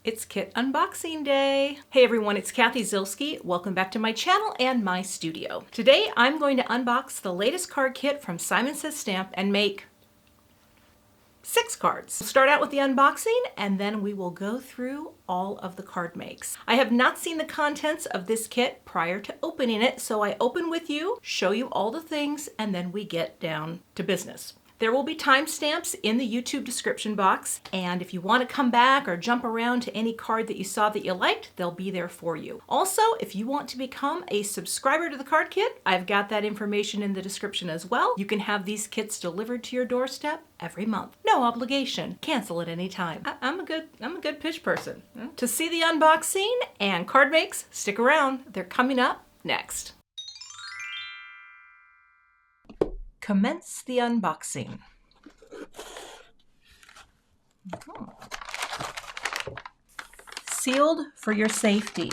It's kit unboxing day. Hey everyone, it's Cathy Zielske. Welcome back to my channel and my studio. Today I'm going to unbox the latest card kit from Simon Says Stamp and make 6 cards. We'll start out with the unboxing and then we will go through all of the card makes. I have not seen the contents of this kit prior to opening it, so I open with you, show you all the things, and then we get down to business. There will be timestamps in the YouTube description box, and if you want to come back or jump around to any card that you saw that you liked, they'll be there for you. Also, if you want to become a subscriber to the card kit, I've got that information in the description as well. You can have these kits delivered to your doorstep every month. No obligation. Cancel at any time. I'm a good pitch person. To see the unboxing and card makes, stick around. They're coming up next. Commence the unboxing. Sealed for your safety.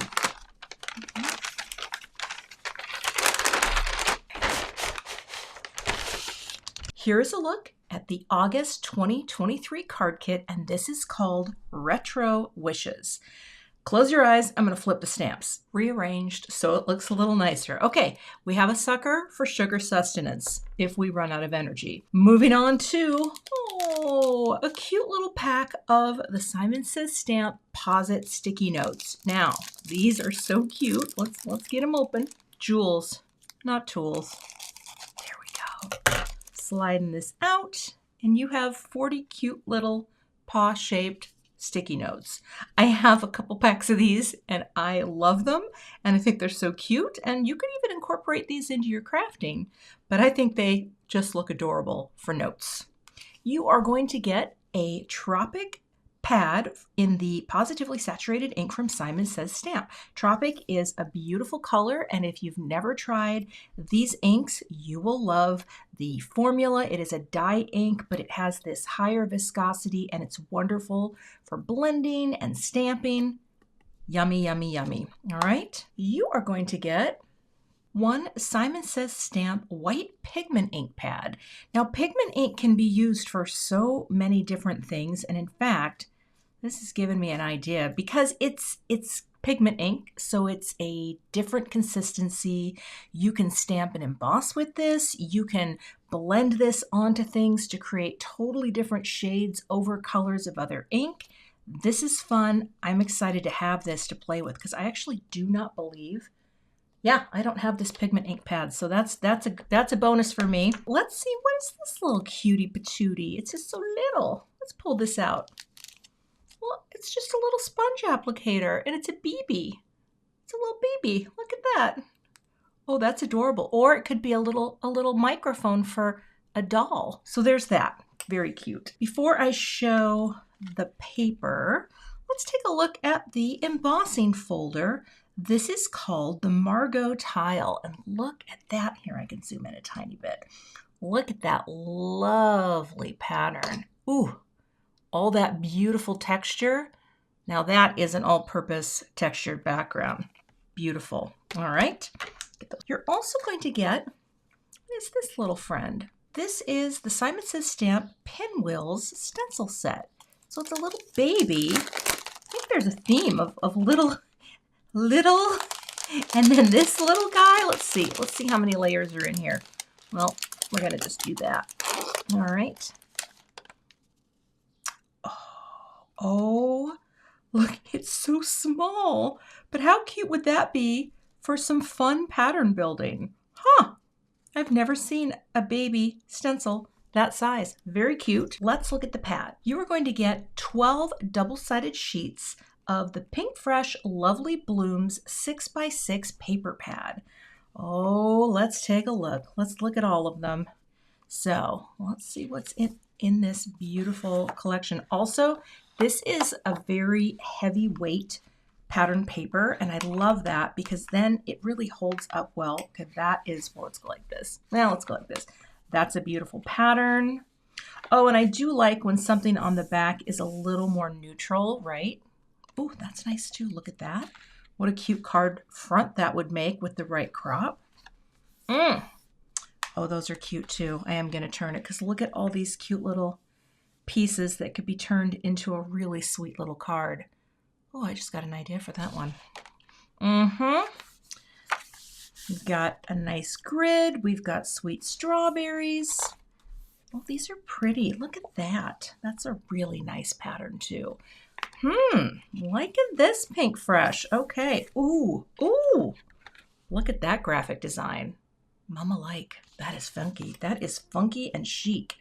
Here is a look at the August 2023 card kit, and this is called Retro Wishes. Close your eyes, I'm going to flip the stamps. Rearranged so it looks a little nicer. Okay, we have a sucker for sugar sustenance if we run out of energy. Moving on to, a cute little pack of the Simon Says Stamp Paws sticky notes. Now, these are so cute. Let's get them open. Jewels, not tools. There we go. Sliding this out, and you have 40 cute little paw-shaped sticky notes. I have a couple packs of these and I love them and I think they're so cute, and you can even incorporate these into your crafting, but I think they just look adorable for notes. You are going to get a Tropic pad in the Positively Saturated ink from Simon Says Stamp. Tropic is a beautiful color, and if you've never tried these inks, you will love the formula. It is a dye ink, but it has this higher viscosity and it's wonderful for blending and stamping. Yummy, yummy, yummy. All right, you are going to get one Simon Says Stamp white pigment ink pad. Now, pigment ink can be used for so many different things, and in fact, this has given me an idea because it's pigment ink, so it's a different consistency. You can stamp and emboss with this. You can blend this onto things to create totally different shades over colors of other ink. This is fun. I'm excited to have this to play with because I actually do not believe, I don't have this pigment ink pad, so that's a bonus for me. Let's see, what is this little cutie patootie? It's just so little. Let's pull this out. Well, it's just a little sponge applicator, and it's a BB. It's a little BB. Look at that. Oh, that's adorable. Or it could be a little microphone for a doll. So there's that. Very cute. Before I show the paper, let's take a look at the embossing folder. This is called the Margot Tile, and look at that. Here, I can zoom in a tiny bit. Look at that lovely pattern. Ooh, all that beautiful texture. Now that is an all-purpose textured background. Beautiful. All right. You're also going to get, what is this little friend? This is the Simon Says Stamp Pinwheels Stencil set. So it's a little baby. I think there's a theme of little, and then this little guy. Let's see how many layers are in here. Well, we're going to just do that. All right. Oh, look, it's so small, but how cute would that be for some fun pattern building? Huh, I've never seen a baby stencil that size. Very cute. Let's look at the pad. You are going to get 12 double-sided sheets of the Pink Fresh Lovely Blooms 6x6 paper pad. Oh, let's take a look. Let's look at all of them. So let's see what's in this beautiful collection. Also, this is a very heavyweight pattern paper, and I love that because then it really holds up well. Okay, that is, well, let's go like this. Now let's go like this. That's a beautiful pattern. Oh, and I do like when something on the back is a little more neutral, right? Oh, that's nice too. Look at that. What a cute card front that would make with the right crop. Oh, those are cute too. I am going to turn it because look at all these cute little pieces that could be turned into a really sweet little card. Oh, I just got an idea for that one. We've got a nice grid. We've got sweet strawberries. Oh, these are pretty. Look at that. That's a really nice pattern too. Liking this Pink Fresh. Okay. Ooh. Look at that graphic design. Mama like. That is funky. That is funky and chic.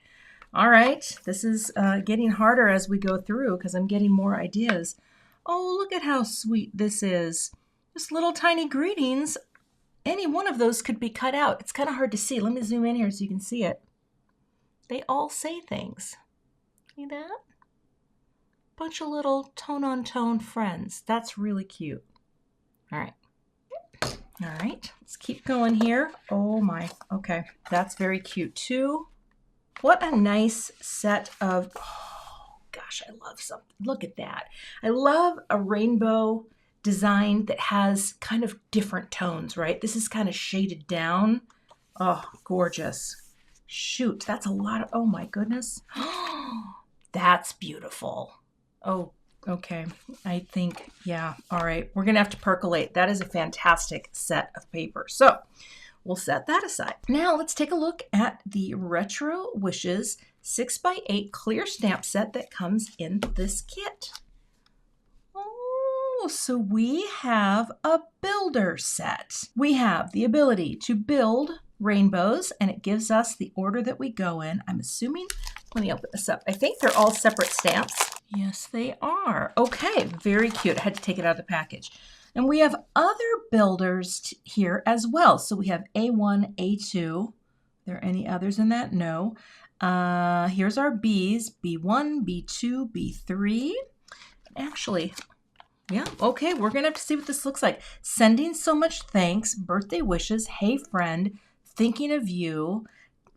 All right. This is getting harder as we go through because I'm getting more ideas. Oh, look at how sweet this is. Just little tiny greetings. Any one of those could be cut out. It's kind of hard to see. Let me zoom in here so you can see it. They all say things. See that? Bunch of little tone-on-tone friends. That's really cute. All right. All right. Let's keep going here. Oh my. Okay. That's very cute too. What a nice set of... Oh, gosh, I love something. Look at that. I love a rainbow design that has kind of different tones, right? This is kind of shaded down. Oh, gorgeous. Shoot, that's a lot of, oh my goodness. That's beautiful. Oh, okay. I think, yeah. All right. We're going to have to percolate. That is a fantastic set of paper. So we'll set that aside. Now let's take a look at the Retro Wishes 6x8 clear stamp set that comes in this kit. Oh, so we have a builder set. We have the ability to build rainbows, and it gives us the order that we go in. I'm assuming, let me open this up. I think they're all separate stamps. Yes, they are. Okay, very cute. I had to take it out of the package. And we have other builders here as well. So we have A1, A2. Are there any others in that? No. Here's our Bs, B1, B2, B3. Actually, yeah, okay, we're going to have to see what this looks like. Sending so much thanks, birthday wishes, hey friend, thinking of you,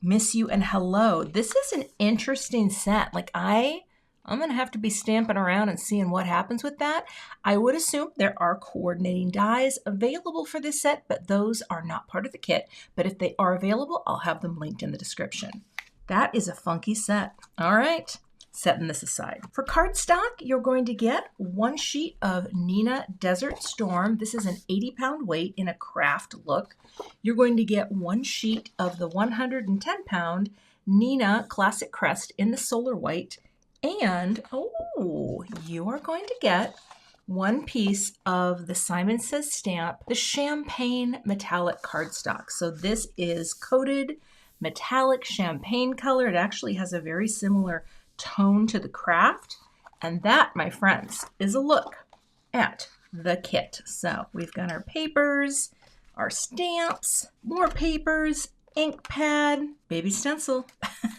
miss you, and hello. This is an interesting set. Like I'm going to have to be stamping around and seeing what happens with that. I would assume there are coordinating dies available for this set, but those are not part of the kit. But if they are available, I'll have them linked in the description. That is a funky set. All right. Setting this aside. For cardstock, you're going to get one sheet of Neenah Desert Storm. This is an 80-pound weight in a craft look. You're going to get one sheet of the 110-pound Neenah Classic Crest in the Solar White. And, oh, you are going to get one piece of the Simon Says stamp, the Champagne Metallic Cardstock. So this is coated metallic champagne color. It actually has a very similar tone to the craft, and that, my friends, is a look at the kit. So we've got our papers, our stamps, more papers, ink pad, baby stencil.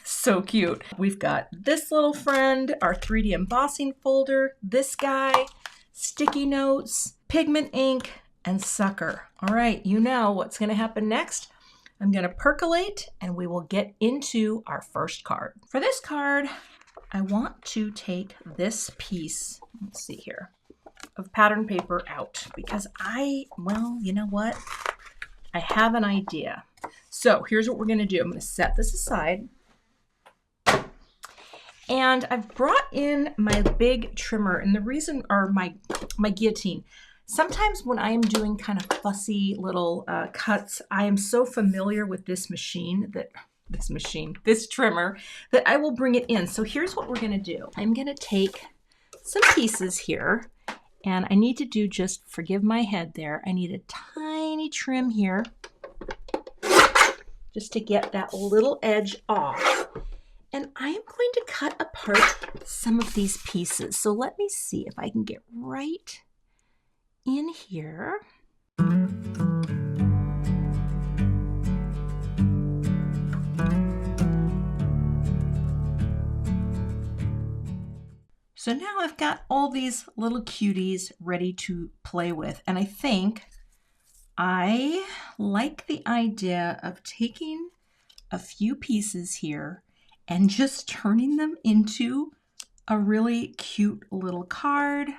So cute. We've got this little friend, our 3D embossing folder, this guy, sticky notes, pigment ink, and sucker. All right, you know what's going to happen next. I'm going to percolate and we will get into our first card. For this card, I want to take this piece, let's see here, of pattern paper out because well, you know what? I have an idea. So here's what we're going to do. I'm going to set this aside. And I've brought in my big trimmer, and the reason, or my guillotine. Sometimes when I am doing kind of fussy little cuts, I am so familiar with this trimmer, that I will bring it in. So here's what we're going to do. I'm going to take some pieces here, and I need to do, just forgive my head there, I need a tiny trim here just to get that little edge off. And I am going to cut apart some of these pieces. So let me see if I can get right in here. So now I've got all these little cuties ready to play with. And I think I like the idea of taking a few pieces here and just turning them into a really cute little card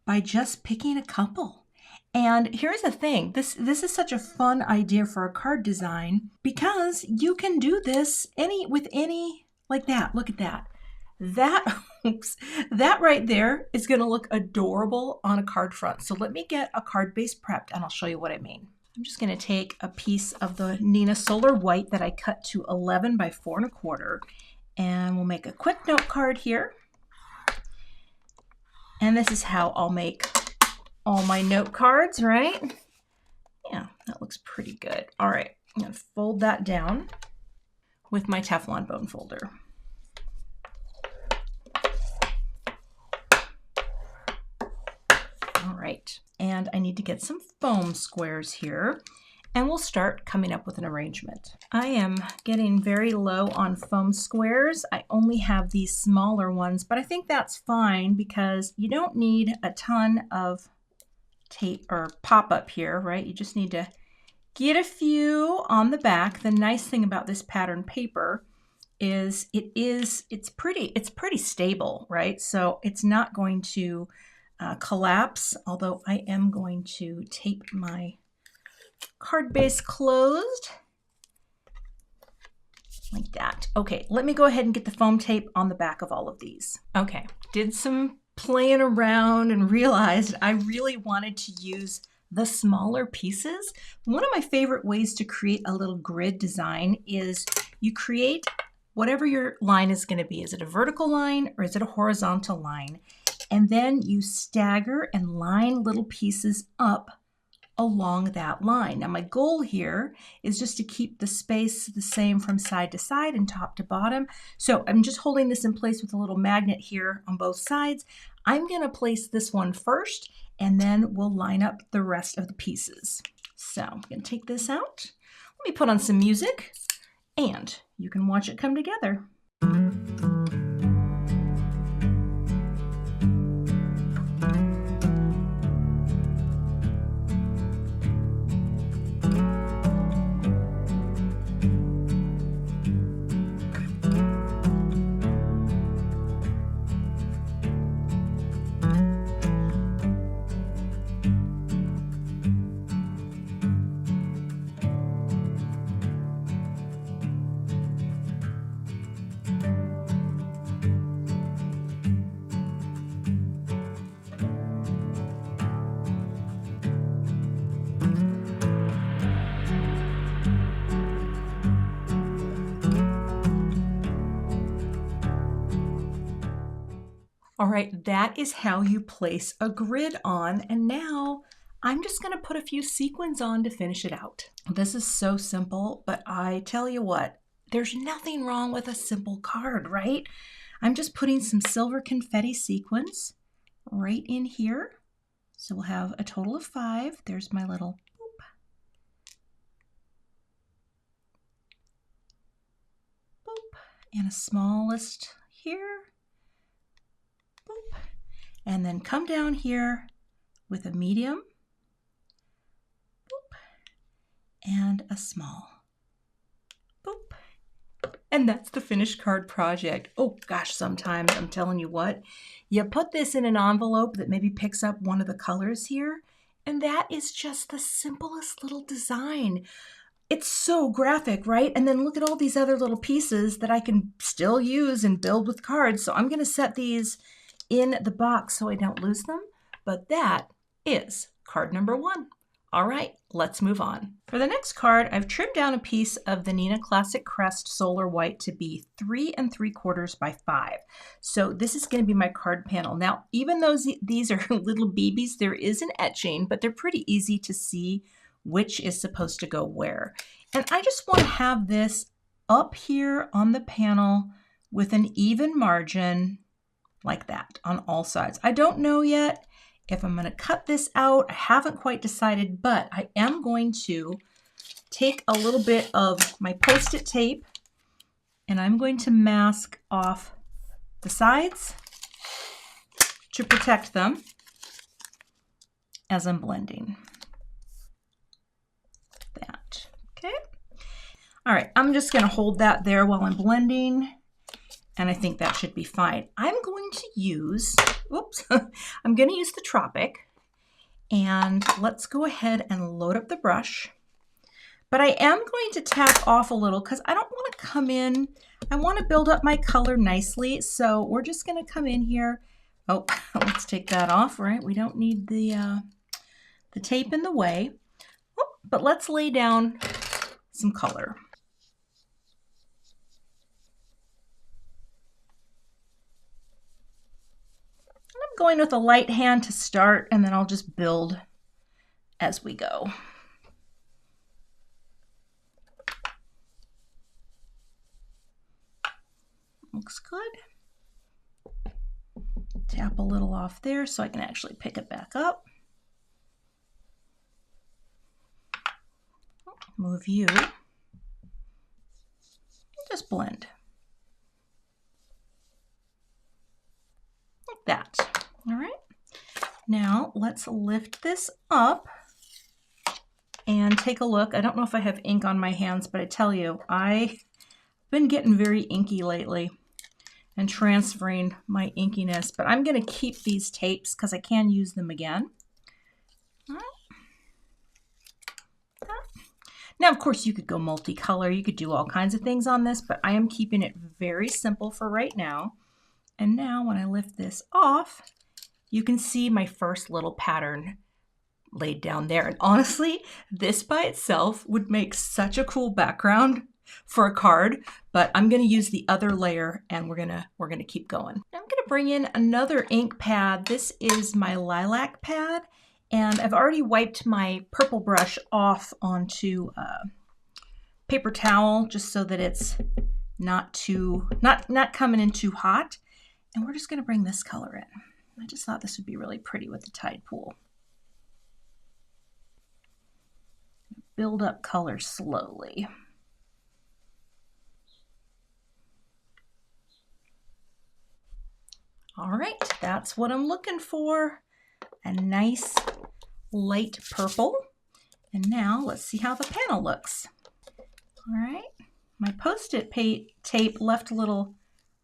by just picking a couple. And here's the thing, this is such a fun idea for a card design because you can do this with any like that. Look at that. That Oops. That right there is going to look adorable on a card front. So let me get a card base prepped and I'll show you what I mean. I'm just going to take a piece of the Neenah Solar White that I cut to 11 by 4 1/4, and we'll make a quick note card here. And this is how I'll make all my note cards, right? Yeah, that looks pretty good. All right, I'm going to fold that down with my Teflon bone folder. All right, and I need to get some foam squares here, and we'll start coming up with an arrangement. I am getting very low on foam squares. I only have these smaller ones, but I think that's fine because you don't need a ton of tape or pop up here, right? You just need to get a few on the back. The nice thing about this pattern paper is it's pretty stable, right? So it's not going to collapse, although I am going to tape my card base closed like that. Okay, let me go ahead and get the foam tape on the back of all of these. Okay, did some playing around and realized I really wanted to use the smaller pieces. One of my favorite ways to create a little grid design is you create whatever your line is going to be. Is it a vertical line or is it a horizontal line? And then you stagger and line little pieces up along that line. Now my goal here is just to keep the space the same from side to side and top to bottom. So I'm just holding this in place with a little magnet here on both sides. I'm going to place this one first and then we'll line up the rest of the pieces. So I'm going to take this out. Let me put on some music and you can watch it come together. All right, that is how you place a grid on. And now I'm just going to put a few sequins on to finish it out. This is so simple, but I tell you what, there's nothing wrong with a simple card, right? I'm just putting some silver confetti sequins right in here. So we'll have a total of 5. There's my little boop. Boop. And a smallest here. Boop. And then come down here with a medium, boop, and a small, boop. And that's the finished card project. Oh gosh, sometimes I'm telling you what, you put this in an envelope that maybe picks up one of the colors here, and that is just the simplest little design. It's so graphic, right? And then look at all these other little pieces that I can still use and build with cards. So I'm going to set these in the box so I don't lose them. But that is card number 1. All right, let's move on. For the next card, I've trimmed down a piece of the Neenah Classic Crest Solar White to be 3 3/4 by 5. So this is going to be my card panel. Now, even though these are little BBs, there is an etching, but they're pretty easy to see which is supposed to go where. And I just want to have this up here on the panel with an even margin like that on all sides. I don't know yet if I'm going to cut this out. I haven't quite decided, but I am going to take a little bit of my Post-it tape and I'm going to mask off the sides to protect them as I'm blending. That, okay? All right, I'm just going to hold that there while I'm blending. And I think that should be fine. I'm going to use, I'm going to use the Tropic. And let's go ahead and load up the brush. But I am going to tap off a little because I don't want to come in. I want to build up my color nicely. So we're just going to come in here. Oh, let's take that off, right? We don't need the tape in the way. Oh, but let's lay down some color. I'm going with a light hand to start, and then I'll just build as we go. Looks good. Tap a little off there so I can actually pick it back up. Move you. Just blend. Like that. All right. Now let's lift this up and take a look. I don't know if I have ink on my hands, but I tell you, I've been getting very inky lately and transferring my inkiness, but I'm going to keep these tapes because I can use them again. All right. Now, of course, you could go multicolor. You could do all kinds of things on this, but I am keeping it very simple for right now. And now when I lift this off, you can see my first little pattern laid down there. And honestly, this by itself would make such a cool background for a card, but I'm going to use the other layer and we're going to keep going. Now I'm going to bring in another ink pad. This is my lilac pad. And I've already wiped my purple brush off onto paper towel just so that it's not coming in too hot. And we're just going to bring this color in. I just thought this would be really pretty with the Tide Pool. Build up color slowly. All right, that's what I'm looking for. A nice light purple. And now let's see how the panel looks. All right, my Post-it tape left a little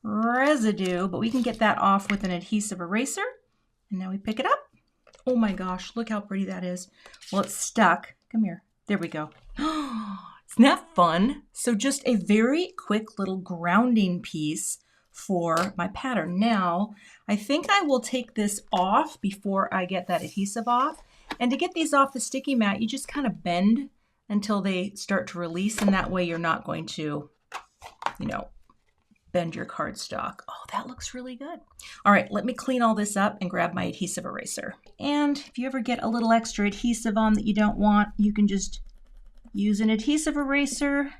residue, but we can get that off with an adhesive eraser. And now we pick it up. Oh my gosh, look how pretty that is. Well, it's stuck. Come here. There we go. Isn't that fun? So just a very quick little grounding piece for my pattern. Now, I think I will take this off before I get that adhesive off. And to get these off the sticky mat, you just kind of bend until they start to release, and that way you're not going to, you know, bend your cardstock. Oh, that looks really good. All right, let me clean all this up and grab my adhesive eraser. And if you ever get a little extra adhesive on that you don't want, you can just use an adhesive eraser.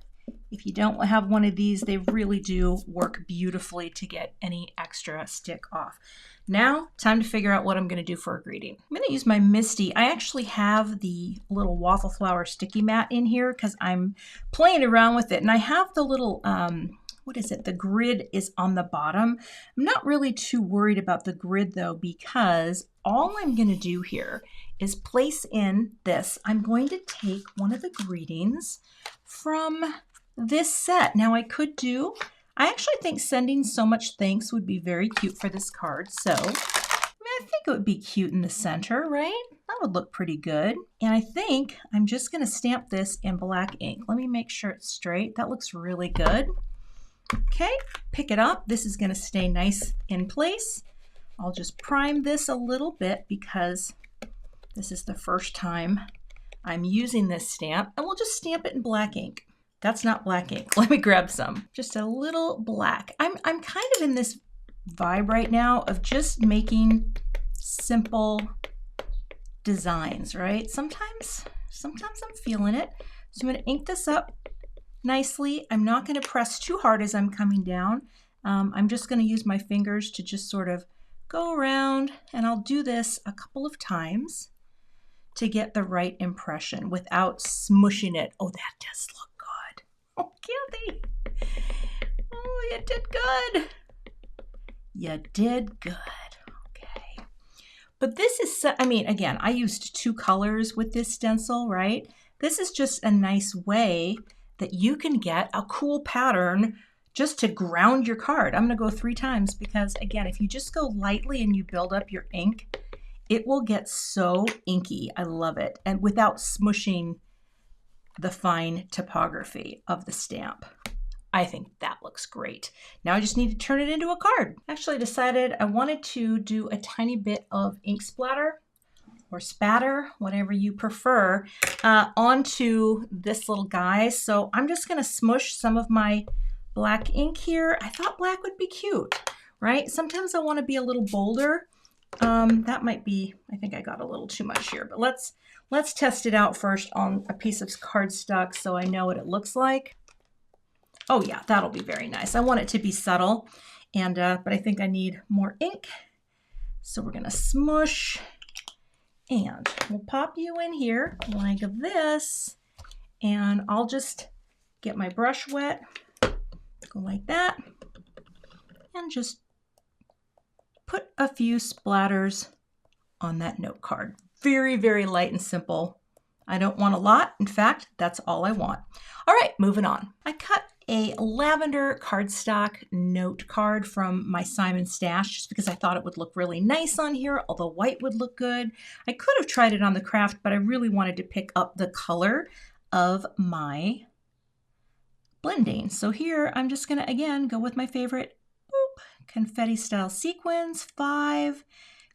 If you don't have one of these, they really do work beautifully to get any extra stick off. Now, time to figure out what I'm going to do for a greeting. I'm going to use my Misty. I actually have the little waffle flower sticky mat in here because I'm playing around with it. And I have the little, what is it? The grid is on the bottom. I'm not really too worried about the grid though, because all I'm going to do here is place in this. I'm going to take one of the greetings from this set. Now I actually think sending so much thanks would be very cute for this card. So I think it would be cute in the center, right? That would look pretty good. And I think I'm just going to stamp this in black ink. Let me make sure it's straight. That looks really good. Okay, pick it up. This is going to stay nice in place. I'll just prime this a little bit because this is the first time I'm using this stamp, and we'll just stamp it in black ink. That's not black ink. Let me grab some. Just a little black. I'm kind of in this vibe right now of just making simple designs, right? Sometimes I'm feeling it. So I'm going to ink this up nicely. I'm not going to press too hard as I'm coming down. I'm just going to use my fingers to just sort of go around, and I'll do this a couple of times to get the right impression without smushing it. Oh, that does look good. Oh, Cathy. Oh, you did good. You did good. Okay. But this is, I mean, again, I used 2 colors with this stencil, right? This is just a nice way that you can get a cool pattern just to ground your card. I'm going to go 3 times because, again, if you just go lightly and you build up your ink, it will get so inky. I love it. And without smushing the fine typography of the stamp. I think that looks great. Now I just need to turn it into a card. Actually, I decided I wanted to do a tiny bit of ink splatter or spatter, whatever you prefer, onto this little guy. So I'm just gonna smush some of my black ink here. I thought black would be cute, right? Sometimes I wanna be a little bolder. That might be, I think I got a little too much here, but let's test it out first on a piece of cardstock so I know what it looks like. Oh yeah, that'll be very nice. I want it to be subtle, and but I think I need more ink. So we're gonna smush, and we'll pop you in here like this, and I'll just get my brush wet, go like that, and just put a few splatters on that note card. Very, very light and simple. I don't want a lot. In fact, that's all I want. All right, moving on. I cut a lavender cardstock note card from my Simon stash just because I thought it would look really nice on here, although white would look good. I could have tried it on the craft, but I really wanted to pick up the color of my blending. So here I'm just gonna, again, go with my favorite confetti style sequins, 5,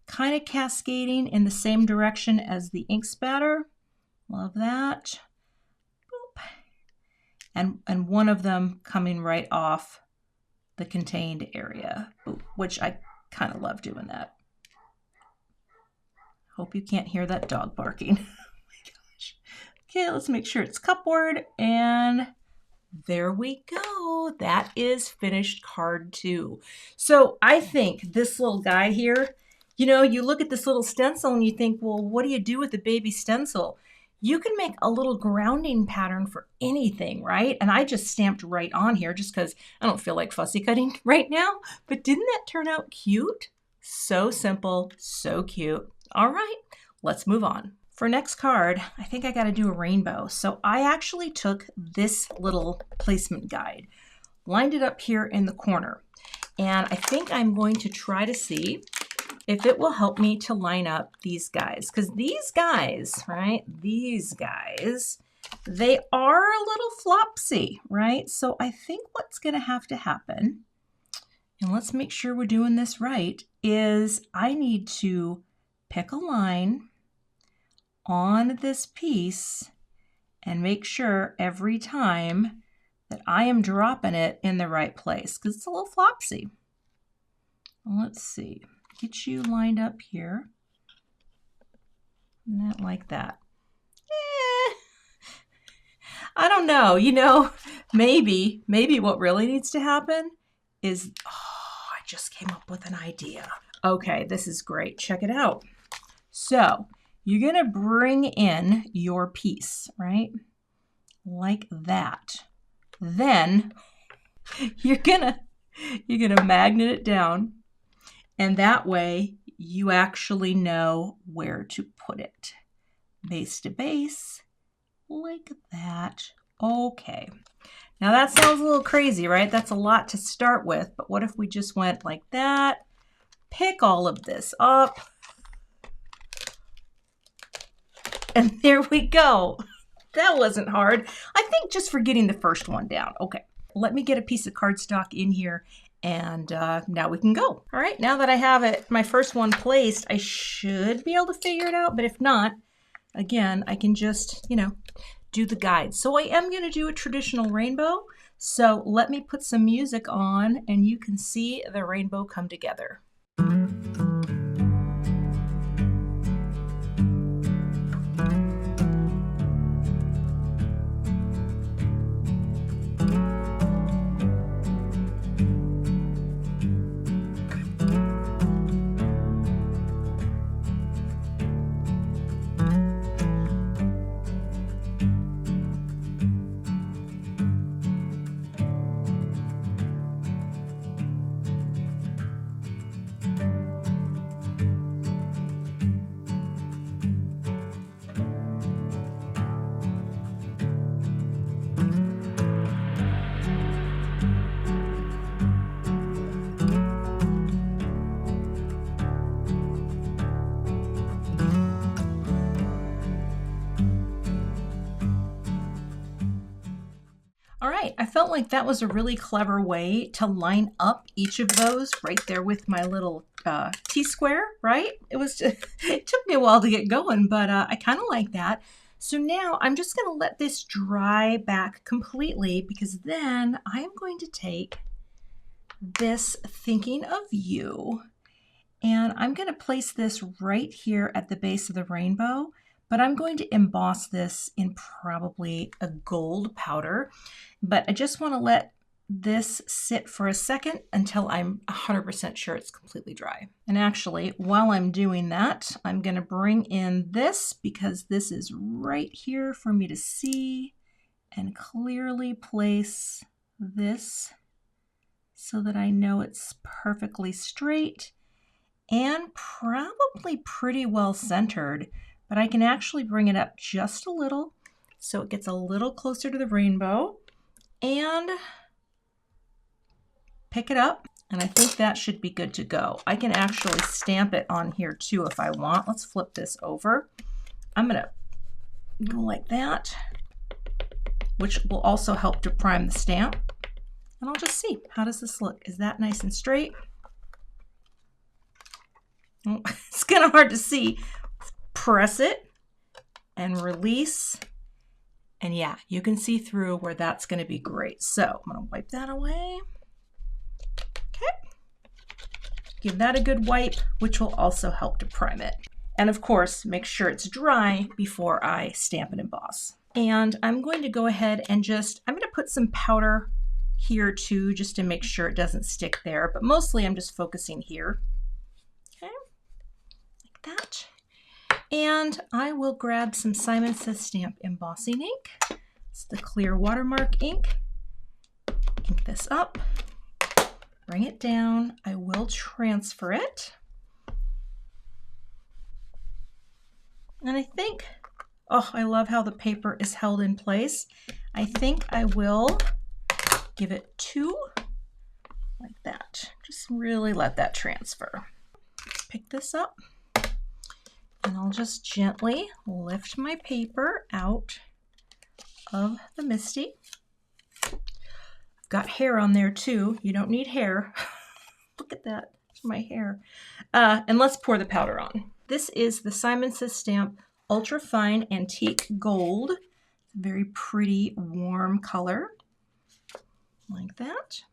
kind of cascading in the same direction as the ink spatter. Love that. And one of them coming right off the contained area, which I kind of love doing that. Hope you can't hear that dog barking. Oh my gosh. Okay, let's make sure it's cupboard, and there we go. That is finished card 2. So I think this little guy here, you know, you look at this little stencil and you think, well, what do you do with the baby stencil? You can make a little grounding pattern for anything, right? And I just stamped right on here just because I don't feel like fussy cutting right now. But didn't that turn out cute? So simple, so cute. All right, let's move on. For next card, I think I got to do a rainbow. So I actually took this little placement guide, lined it up here in the corner. And I think I'm going to try to see if it will help me to line up these guys. Because these guys, right, these guys, they are a little flopsy, right? So I think what's going to happen, and let's make sure we're doing this right, is I need to pick a line on this piece and make sure every time that I am dropping it in the right place, because it's a little flopsy. Let's see. Get you lined up here. Not like that. I don't know. You know, maybe what really needs to happen is, oh, I just came up with an idea. Okay, this is great. Check it out. So you're going to bring in your piece, right? Like that. Then you're gonna magnet it down. And that way you actually know where to put it. Base to base, like that. Okay. Now that sounds a little crazy, right? That's a lot to start with, but what if we just went like that? Pick all of this up. And there we go. That wasn't hard. I think just for getting the first one down. Okay, let me get a piece of cardstock in here, and now we can go. All right, now that I have it, my first one placed, I should be able to figure it out, but if not, again, I can just, you know, do the guide. So I am gonna do a traditional rainbow. So let me put some music on and you can see the rainbow come together. right, I felt like that was a really clever way to line up each of those right there with my little T-square, right? It was just, it took me a while to get going, but I kind of like that. So now I'm just going to let this dry back completely, because then I am going to take this Thinking of You, and I'm going to place this right here at the base of the rainbow, but I'm going to emboss this in probably a gold powder. But I just want to let this sit for a second until I'm 100% sure it's completely dry. And actually, while I'm doing that, I'm going to bring in this, because this is right here for me to see, and clearly place this so that I know it's perfectly straight and probably pretty well centered, but I can actually bring it up just a little so it gets a little closer to the rainbow and pick it up. And I think that should be good to go. I can actually stamp it on here too if I want. Let's flip this over. I'm gonna go like that, which will also help to prime the stamp. And I'll just see, how does this look? Is that nice and straight? Oh, it's kind of hard to see. Press it and release. And yeah, you can see through where that's going to be great. So I'm going to wipe that away. Okay. Give that a good wipe, which will also help to prime it. And of course, make sure it's dry before I stamp and emboss. And I'm going to go ahead and I'm going to put some powder here too, just to make sure it doesn't stick there. But mostly I'm just focusing here. Okay, like that. And I will grab some Simon Says Stamp embossing ink. It's the clear watermark ink. Ink this up, bring it down. I will transfer it. And I think, oh, I love how the paper is held in place. I think I will give it 2 like that. Just really let that transfer. Pick this up. And I'll just gently lift my paper out of the MISTI. I've got hair on there too. You don't need hair. Look at that, it's my hair. And let's pour the powder on. This is the Simon Says Stamp Ultra Fine Antique Gold. Very pretty, warm color. Like that.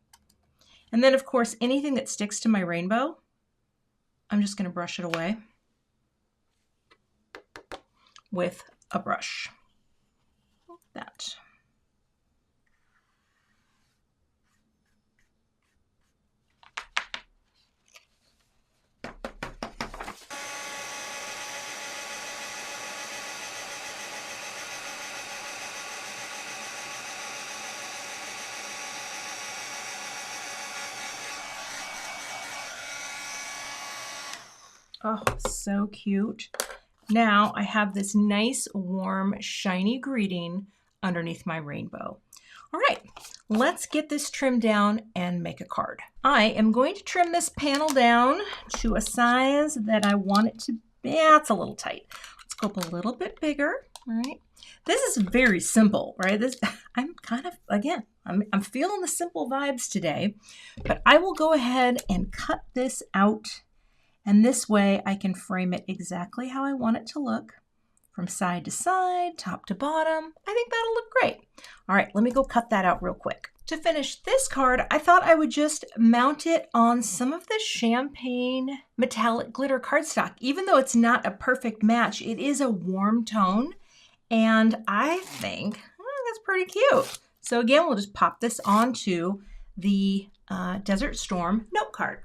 And then of course, anything that sticks to my rainbow, I'm just going to brush it away with a brush. Like that. Oh, so cute. Now I have this nice, warm, shiny greeting underneath my rainbow. All right, let's get this trimmed down and make a card. I am going to trim this panel down to a size that I want it to be. Yeah, it's a little tight. Let's go up a little bit bigger. All right. This is very simple, right? I'm kind of, again, I'm feeling the simple vibes today, but I will go ahead and cut this out. And this way I can frame it exactly how I want it to look, from side to side, top to bottom. I think that'll look great. All right, let me go cut that out real quick. To finish this card, I thought I would just mount it on some of the champagne metallic glitter cardstock. Even though it's not a perfect match, it is a warm tone, and I think that's pretty cute. So again, we'll just pop this onto the Desert Storm note card.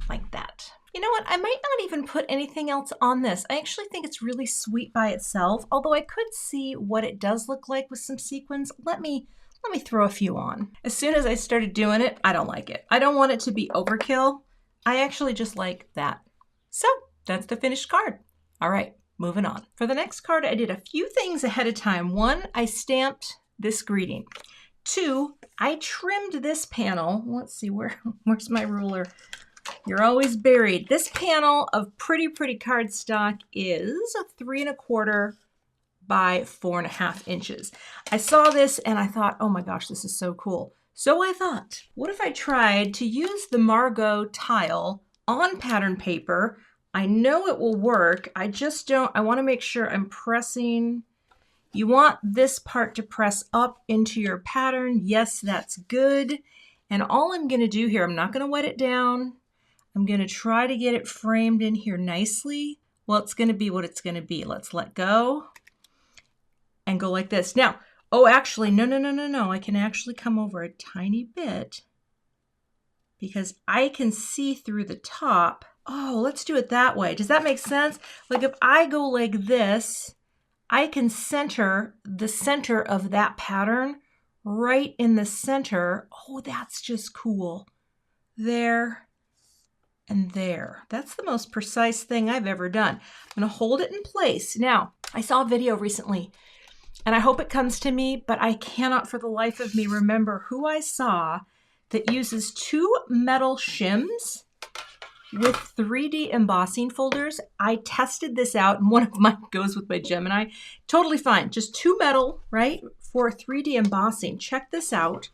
Like that. You know what? I might not even put anything else on this. I actually think it's really sweet by itself, although I could see what it does look like with some sequins. Let me throw a few on. As soon as I started doing it, I don't like it. I don't want it to be overkill. I actually just like that. So that's the finished card. All right, moving on. For the next card, I did a few things ahead of time. 1, I stamped this greeting. 2, I trimmed this panel. Let's see, where's my ruler? You're always buried. This panel of pretty cardstock is a 3 1/4 by 4.5 inches. I saw this and I thought, oh my gosh, this is so cool. So I thought, what if I tried to use the Margot tile on pattern paper? I know it will work. I just don't, I want to make sure I'm pressing. You want this part to press up into your pattern. Yes, that's good. And all I'm going to do here, I'm not going to wet it down. I'm going to try to get it framed in here nicely. Well, it's going to be what it's going to be. Let's let go and go like this. Now, oh, actually, no. I can actually come over a tiny bit because I can see through the top. Oh, let's do it that way. Does that make sense? Like if I go like this, I can center the center of that pattern right in the center. Oh, that's just cool. There and there. That's the most precise thing I've ever done. I'm going to hold it in place. Now, I saw a video recently, and I hope it comes to me, but I cannot for the life of me remember who I saw that uses 2 metal shims with 3D embossing folders. I tested this out, and one of mine goes with my Gemini. Totally fine. Just 2 metal, right, for 3D embossing. Check this out.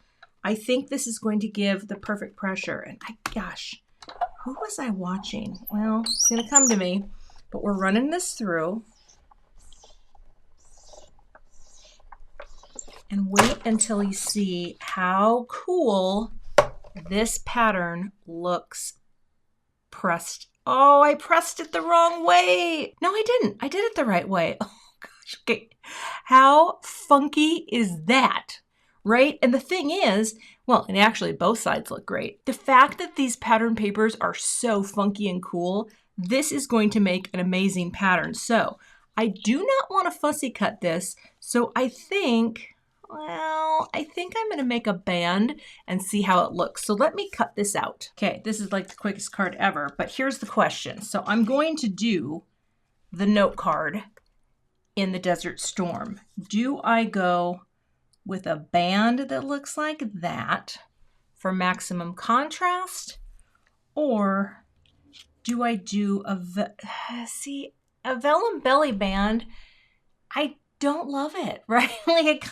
I think this is going to give the perfect pressure. And gosh, who was I watching? Well, it's going to come to me, but we're running this through. And wait until you see how cool this pattern looks pressed. Oh, I pressed it the wrong way. No, I didn't. I did it the right way. Oh gosh, okay. How funky is that, right? And the thing is, well, and actually both sides look great. The fact that these pattern papers are so funky and cool, this is going to make an amazing pattern. So I do not want to fussy cut this. So I think I'm going to make a band and see how it looks. So let me cut this out. Okay, this is like the quickest card ever, but here's the question. So I'm going to do the note card in the Desert Storm. Do I go with a band that looks like that for maximum contrast? Or do I do a vellum belly band? I don't love it, right? Like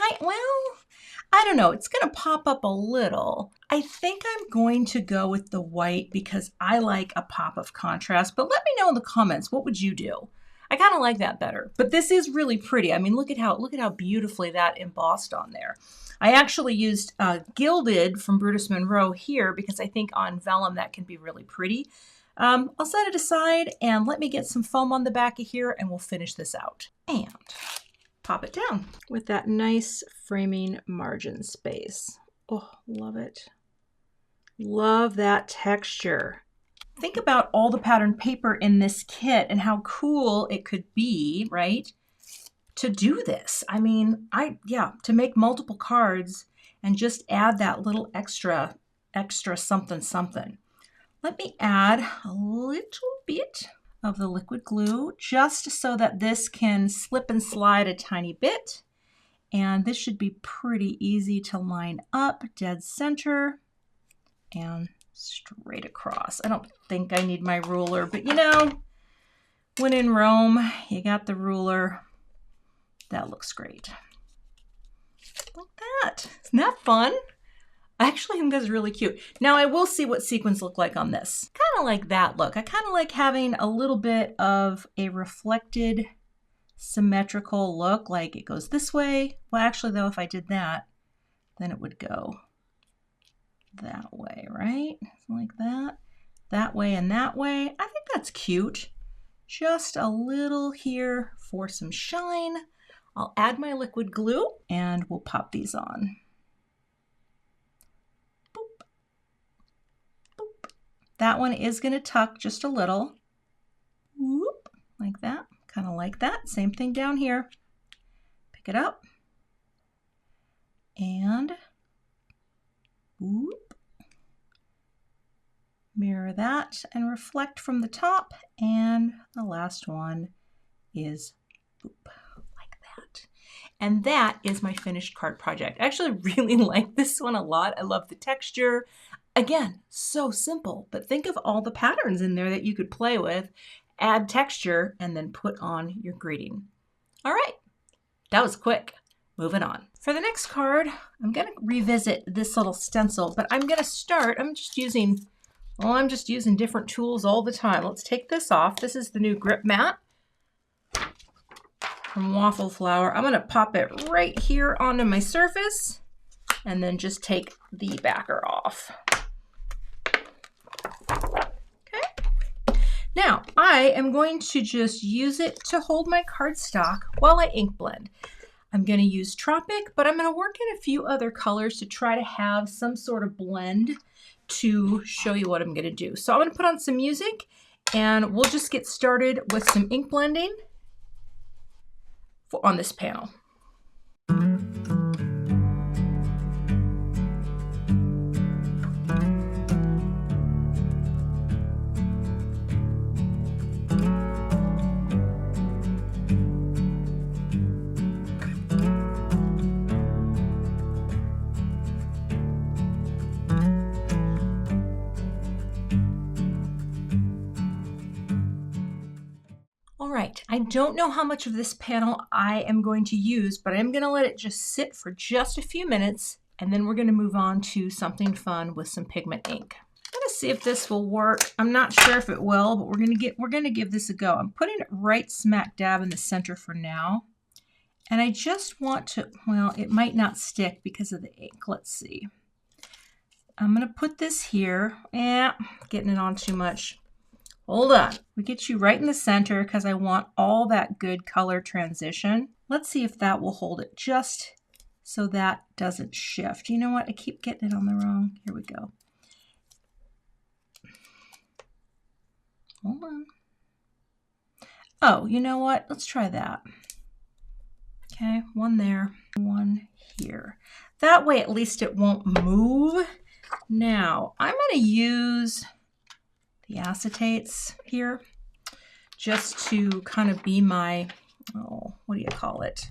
I don't know. It's going to pop up a little. I think I'm going to go with the white because I like a pop of contrast, but let me know in the comments, what would you do? I kind of like that better, but this is really pretty. I mean, look at how beautifully that embossed on there. I actually used Gilded from Brutus Monroe here because I think on vellum that can be really pretty. I'll set it aside and let me get some foam on the back of here and we'll finish this out. And pop it down with that nice framing margin space. Oh, love it. Love that texture. Think about all the pattern paper in this kit and how cool it could be, right? To do this. I mean, to make multiple cards and just add that little extra something. Let me add a little bit of the liquid glue just so that this can slip and slide a tiny bit. And this should be pretty easy to line up, dead center and straight across. I don't think I need my ruler, but you know, when in Rome, you got the ruler. That looks great. Like that. Isn't that fun? I actually think that's really cute. Now I will see what sequins look like on this. Kind of like that look. I kind of like having a little bit of a reflected symmetrical look, like it goes this way. Well, actually though, if I did that, then it would go that way, right? Like that, that way and that way. I think that's cute. Just a little here for some shine. I'll add my liquid glue and we'll pop these on. That one is going to tuck just a little. Whoop, like that, kind of like that. Same thing down here. Pick it up and whoop. Mirror that and reflect from the top. And the last one is boop, like that. And that is my finished card project. I actually really like this one a lot. I love the texture. Again, so simple, but think of all the patterns in there that you could play with, add texture, and then put on your greeting. All right, That was quick. Moving on. For the next card, I'm going to revisit this little stencil, but I'm going to start, I'm just using different tools all the time. Let's take this off. This is the new grip mat from Waffle Flower. I'm going to pop it right here onto my surface and then just take the backer off. Okay. Now, I am going to just use it to hold my cardstock while I ink blend. I'm going to use Tropic, but I'm going to work in a few other colors to try to have some sort of blend to show you what I'm going to do. So I'm going to put on some music and we'll just get started with some ink blending on this panel. All right, I don't know how much of this panel I am going to use, but I'm going to let it just sit for just a few minutes, and then we're going to move on to something fun with some pigment ink. I'm going to see if this will work. I'm not sure if it will, but we're going to give this a go. I'm putting it right smack dab in the center for now, and I just want to, well, it might not stick because of the ink. Let's see. I'm going to put this here. Getting it on too much. Hold on, we get you right in the center because I want all that good color transition. Let's see if that will hold it just so that doesn't shift. You know what, I keep getting it on the wrong. Here we go. Hold on. Oh, you know what, let's try that. Okay, one there, one here. That way at least it won't move. Now, I'm going to use the acetates here just to kind of be my, oh, what do you call it?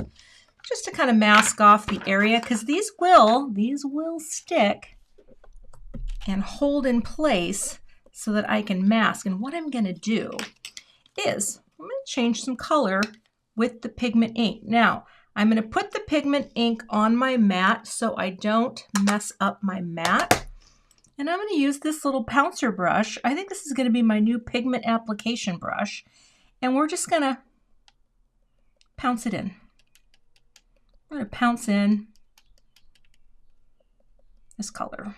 Just to kind of mask off the area because these will stick and hold in place so that I can mask. And what I'm going to do is I'm going to change some color with the pigment ink. Now, I'm going to put the pigment ink on my mat so I don't mess up my mat. And I'm going to use this little pouncer brush. I think this is going to be my new pigment application brush. And we're just going to pounce it in. I'm going to pounce in this color.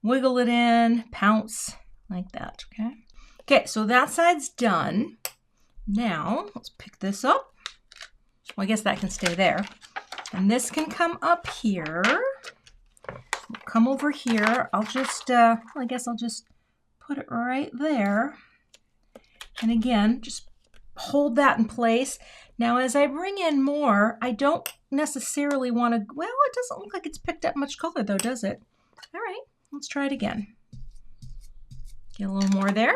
Wiggle it in, pounce, like that, okay? Okay, so that side's done. Now, let's pick this up. Well, I guess that can stay there. And this can come up here. Come over here. I'll just, I guess I'll just put it right there. And again, just hold that in place. Now, as I bring in more, I don't necessarily want to, well, it doesn't look like it's picked up much color though, does it? All right, let's try it again. Get a little more there.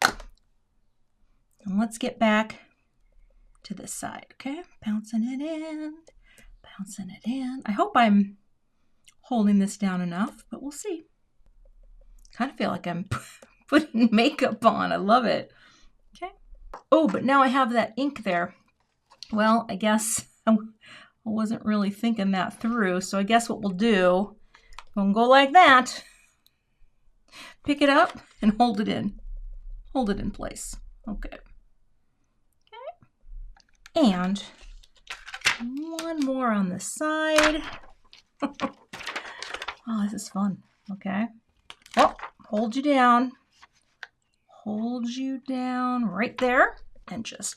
And let's get back to this side, okay? Bouncing it in, bouncing it in. I hope I'm holding this down enough, but we'll see. Kind of feel like I'm putting makeup on. I love it. Okay. Oh, but now I have that ink there. Well, I guess I wasn't really thinking that through. So I guess what we'll do, we'll go like that. Pick it up and hold it in. Hold it in place. Okay. Okay. And one more on the side. Oh, this is fun. Okay. Oh, hold you down. Hold you down right there and just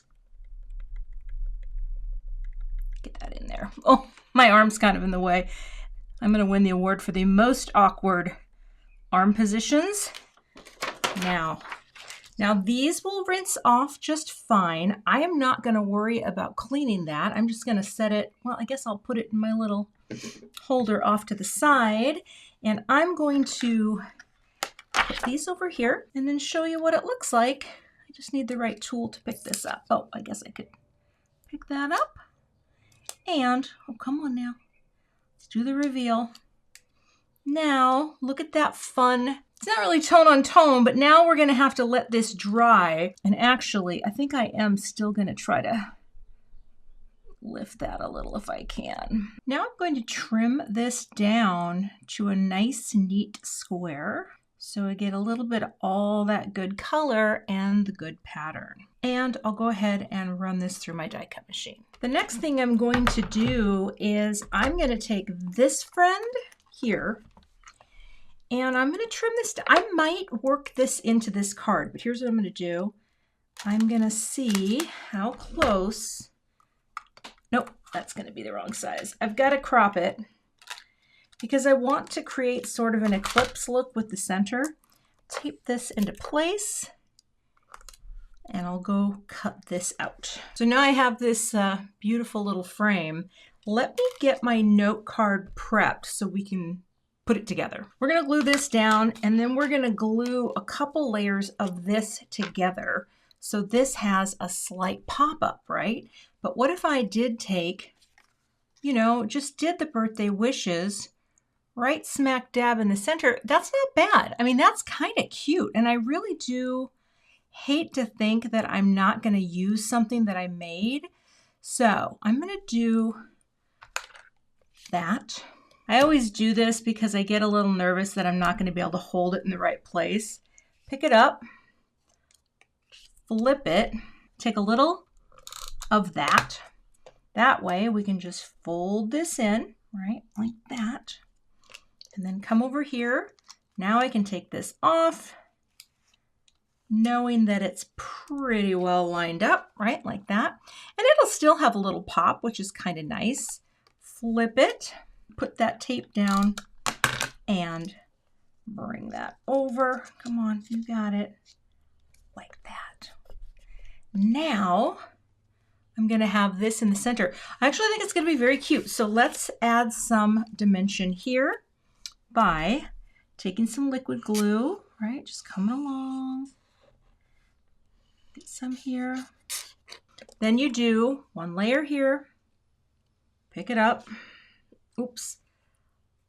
get that in there. Oh, my arm's kind of in the way. I'm going to win the award for the most awkward arm positions. Now these will rinse off just fine. I am not going to worry about cleaning that. I'm just going to set it, well, I guess I'll put it in my little holder off to the side, and I'm going to put these over here and then show you what it looks like. I just need the right tool to pick this up. Oh, I guess I could pick that up. And, oh, come on now. Let's do the reveal. Now, look at that fun. It's not really tone on tone, but now we're going to have to let this dry. And actually, I think I am still going to try to lift that a little if I can. Now I'm going to trim this down to a nice, neat square, so I get a little bit of all that good color and the good pattern. And I'll go ahead and run this through my die cut machine. The next thing I'm going to do is I'm going to take this friend here and I'm going to trim this down. I might work this into this card, but here's what I'm going to do. I'm going to see how close. Nope, that's going to be the wrong size. I've got to crop it because I want to create sort of an eclipse look with the center. Tape this into place and I'll go cut this out. So now I have this beautiful little frame. Let me get my note card prepped so we can put it together. We're going to glue this down and then we're going to glue a couple layers of this together. So this has a slight pop-up, right? But what if I did take, you know, just did the birthday wishes right smack dab in the center? That's not bad. I mean, that's kind of cute. And I really do hate to think that I'm not going to use something that I made. So I'm going to do that. I always do this because I get a little nervous that I'm not going to be able to hold it in the right place. Pick it up, flip it, take a little of that. That way we can just fold this in, right, like that. And then come over here. Now I can take this off, knowing that it's pretty well lined up, right, like that. And it'll still have a little pop, which is kind of nice. Flip it, put that tape down, and bring that over. Come on, you got it, like that. Now, I'm going to have this in the center. I actually think it's going to be very cute. So let's add some dimension here by taking some liquid glue, right? Just coming along. Get some here. Then you do one layer here. Pick it up. Oops.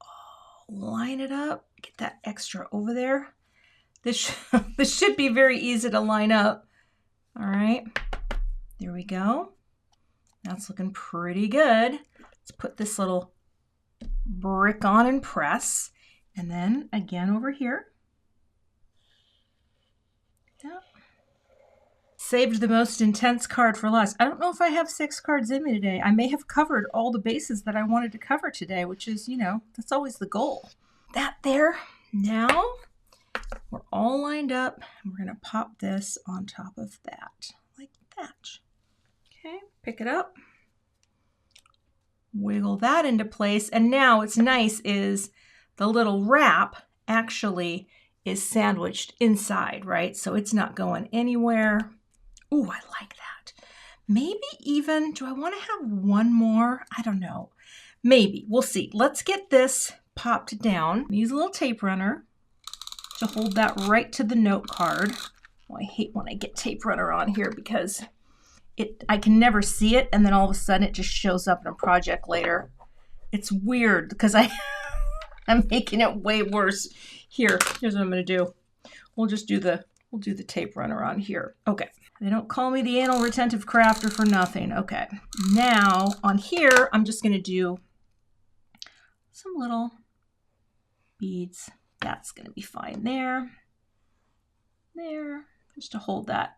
Oh, line it up. Get that extra over there. This should be very easy to line up. All right. There we go. That's looking pretty good. Let's put this little brick on and press. And then again over here. Yep. Saved the most intense card for last. I don't know if I have 6 cards in me today. I may have covered all the bases that I wanted to cover today, which is, you know, that's always the goal. That there. Now we're all lined up. And we're going to pop this on top of that, like that. Okay, pick it up. Wiggle that into place. And now what's nice is the little wrap actually is sandwiched inside, right? So it's not going anywhere. Ooh, I like that. Maybe even, do I want to have one more? I don't know. Maybe, we'll see. Let's get this popped down. Use a little tape runner to hold that right to the note card. Oh, I hate when I get tape runner on here because I can never see it, and then all of a sudden it just shows up in a project later. It's weird because I'm making it way worse. Here's what I'm going to do. We'll do the tape runner on here. Okay. They don't call me the anal retentive crafter for nothing. Okay. Now on here, I'm just going to do some little beads. That's going to be fine there. There. Just to hold that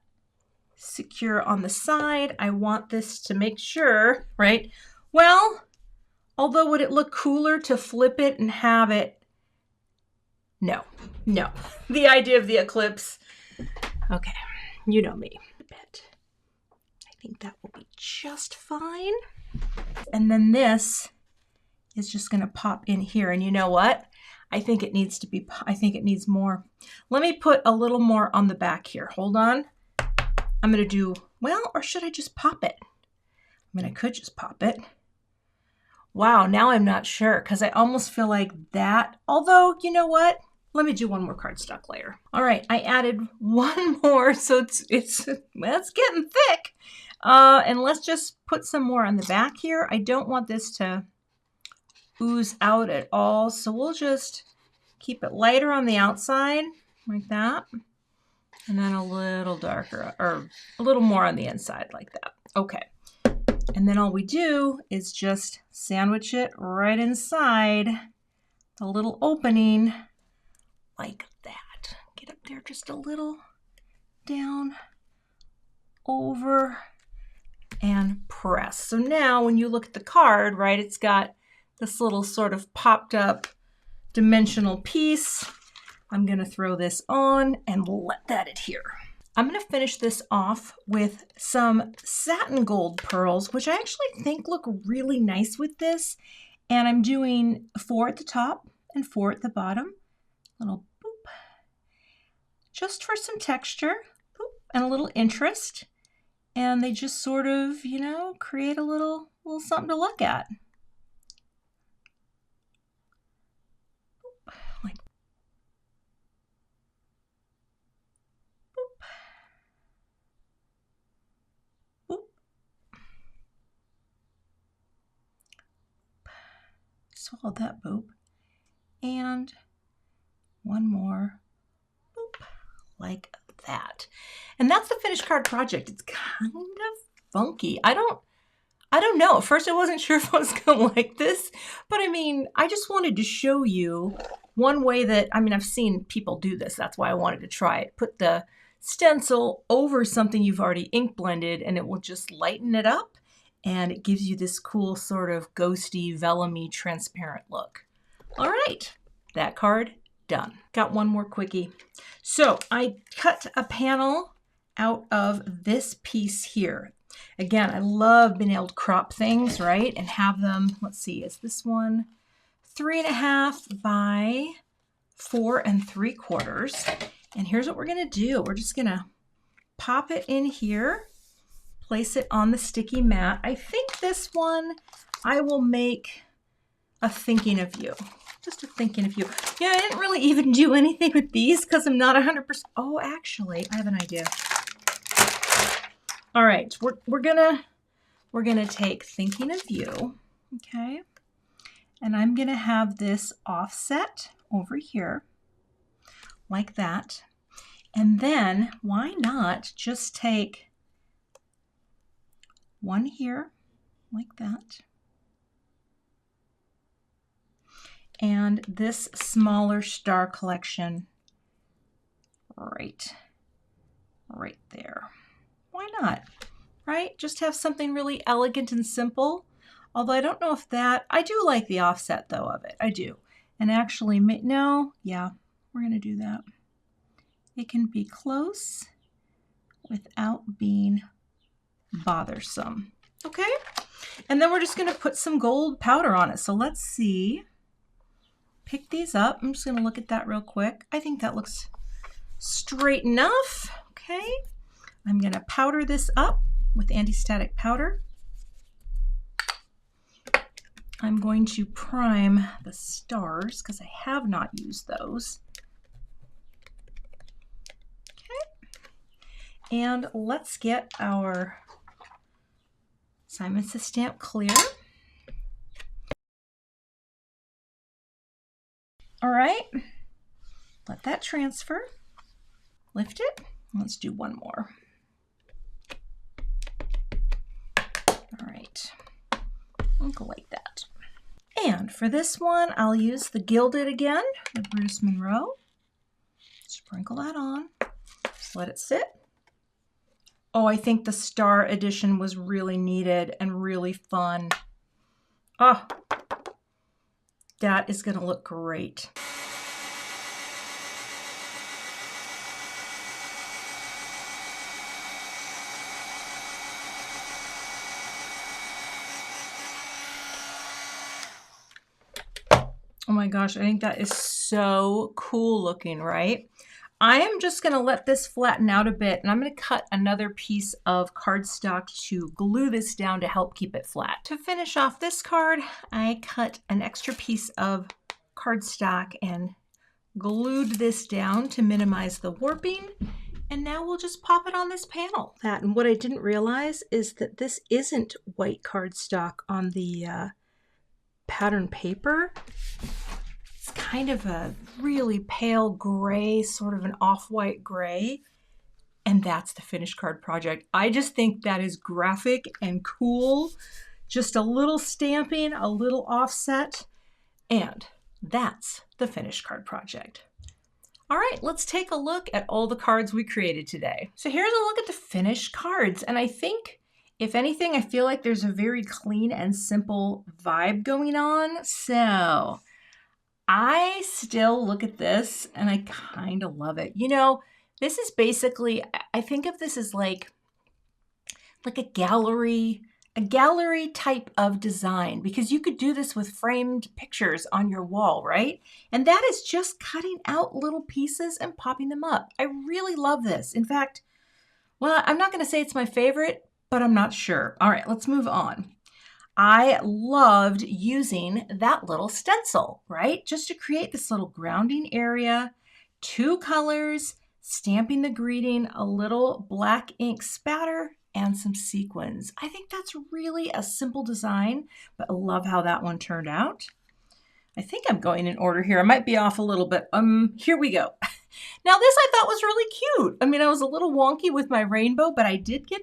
secure on the side. I want this to make sure, right? Well, although would it look cooler to flip it and have it? No. The idea of the eclipse. Okay, you know me a bit. I think that will be just fine. And then this is just going to pop in here. And you know what? I think it needs more. Let me put a little more on the back here. Hold on. I'm going to do, well, or should I just pop it? I mean, I could just pop it. Wow, now I'm not sure because I almost feel like that. Although, you know what? Let me do one more cardstock layer. All right, I added one more, so it's getting thick. And let's just put some more on the back here. I don't want this to ooze out at all, so we'll just keep it lighter on the outside, like that. And then a little darker, or a little more on the inside, like that. Okay. And then all we do is just sandwich it right inside the little opening like that. Get up there just a little, down, over, and press. So now when you look at the card, right, it's got this little sort of popped up dimensional piece. I'm going to throw this on and let that adhere. I'm going to finish this off with some satin gold pearls, which I actually think look really nice with this. And I'm doing 4 at the top and 4 at the bottom. Little boop. Just for some texture, boop, and a little interest. And they just sort of, you know, create a little something to look at. Boop, like boop. Boop. Swallowed that boop. And one more boop, like that. And that's the finished card project. It's kind of funky. I don't know. At first I wasn't sure if I was going to like this, but I mean, I just wanted to show you one way that, I mean, I've seen people do this. That's why I wanted to try it. Put the stencil over something you've already ink blended and it will just lighten it up and it gives you this cool sort of ghosty, vellum-y, transparent look. All right, that card done. Got one more quickie. So I cut a panel out of this piece here. Again, I love being able to crop things, right? And have them, let's see, is this one 3.5 by 4 3/4? And here's what we're gonna do. We're just gonna pop it in here, place it on the sticky mat. I think this one, I will make a thinking of you. Just a thinking of you. Yeah, I didn't really even do anything with these because I'm not 100%. Oh, actually, I have an idea. All right, we're gonna take thinking of you, okay? And I'm gonna have this offset over here, like that. And then why not just take one here, like that. And this smaller star collection right there. Why not, right? Just have something really elegant and simple. Although I don't know if that, I do like the offset though of it, I do. And actually, no, yeah, we're gonna do that. It can be close without being bothersome, okay? And then we're just gonna put some gold powder on it. So let's see. Pick these up. I'm just going to look at that real quick. I think that looks straight enough. Okay. I'm going to powder this up with anti-static powder. I'm going to prime the stars because I have not used those. Okay. And let's get our Simon Says stamp clear. All right, let that transfer. Lift it. Let's do one more. All right, I'll go like that. And for this one, I'll use the Gilded again, the Bruce Monroe. Sprinkle that on. Just let it sit. Oh, I think the Star Edition was really needed and really fun. Oh, that is going to look great. Oh my gosh, I think that is so cool looking, right? I am just going to let this flatten out a bit and I'm going to cut another piece of cardstock to glue this down to help keep it flat. To finish off this card, I cut an extra piece of cardstock and glued this down to minimize the warping. And now we'll just pop it on this panel. And what I didn't realize is that this isn't white cardstock on the pattern paper. It's kind of a really pale gray, sort of an off-white gray. and that's the finished card project. I just think that is graphic and cool. Just a little stamping, a little offset, and that's the finished card project. All right, let's take a look at all the cards we created today. So here's a look at the finished cards, and I think, if anything, I feel like there's a very clean and simple vibe going on. So I still look at this and I kind of love it. You know, this is basically, I think of this as like a gallery type of design, because you could do this with framed pictures on your wall, right? And that is just cutting out little pieces and popping them up. I really love this. In fact, well, I'm not going to say it's my favorite, but I'm not sure. All right, let's move on. I loved using that little stencil, right? Just to create this little grounding area, 2 colors, stamping the greeting, a little black ink spatter, and some sequins. I think that's really a simple design, but I love how that one turned out. I think I'm going in order here. I might be off a little bit. Here we go. Now this I thought was really cute. I mean, I was a little wonky with my rainbow, but I did get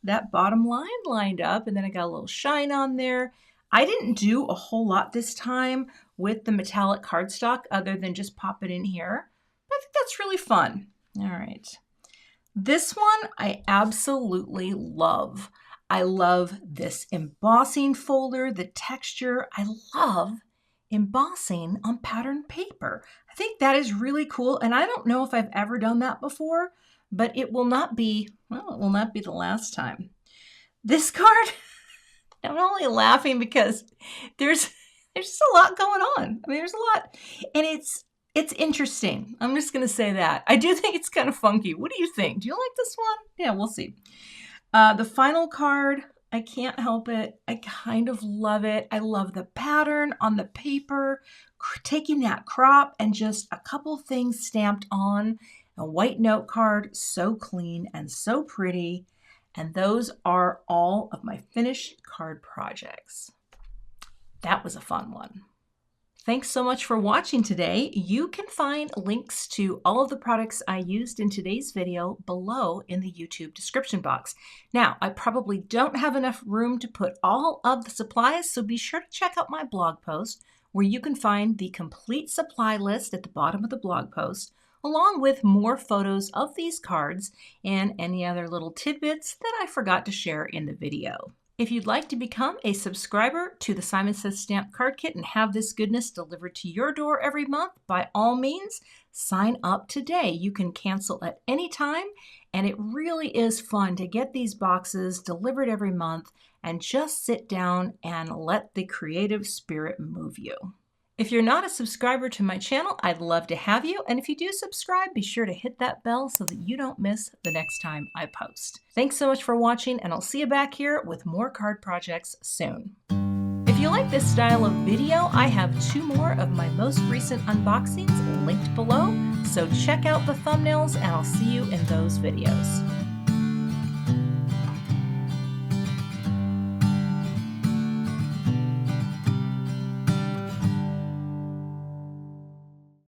that bottom line lined up, and then I got a little shine on there. I didn't do a whole lot this time with the metallic cardstock other than just pop it in here. I think that's really fun. All right. This one I absolutely love. I love this embossing folder, the texture. I love embossing on patterned paper. I think that is really cool, and I don't know if I've ever done that before, but it will not be, well, it will not be the last time. This card, I'm only laughing because there's just a lot going on. I mean, there's a lot, and it's interesting. I'm just going to say that. I do think it's kind of funky. What do you think? Do you like this one? Yeah, we'll see. The final card, I can't help it. I kind of love it. I love the pattern on the paper, taking that crop and just a couple things stamped on a white note card. So clean and so pretty. And those are all of my finished card projects. That was a fun one. Thanks so much for watching today. You can find links to all of the products I used in today's video below in the YouTube description box. Now, I probably don't have enough room to put all of the supplies, so be sure to check out my blog post where you can find the complete supply list at the bottom of the blog post, along with more photos of these cards and any other little tidbits that I forgot to share in the video. If you'd like to become a subscriber to the Simon Says Stamp Card Kit and have this goodness delivered to your door every month, by all means, sign up today. You can cancel at any time, and it really is fun to get these boxes delivered every month and just sit down and let the creative spirit move you. If you're not a subscriber to my channel, I'd love to have you. And if you do subscribe, be sure to hit that bell so that you don't miss the next time I post. Thanks so much for watching, and I'll see you back here with more card projects soon. If you like this style of video, I have 2 more of my most recent unboxings linked below. So check out the thumbnails, and I'll see you in those videos.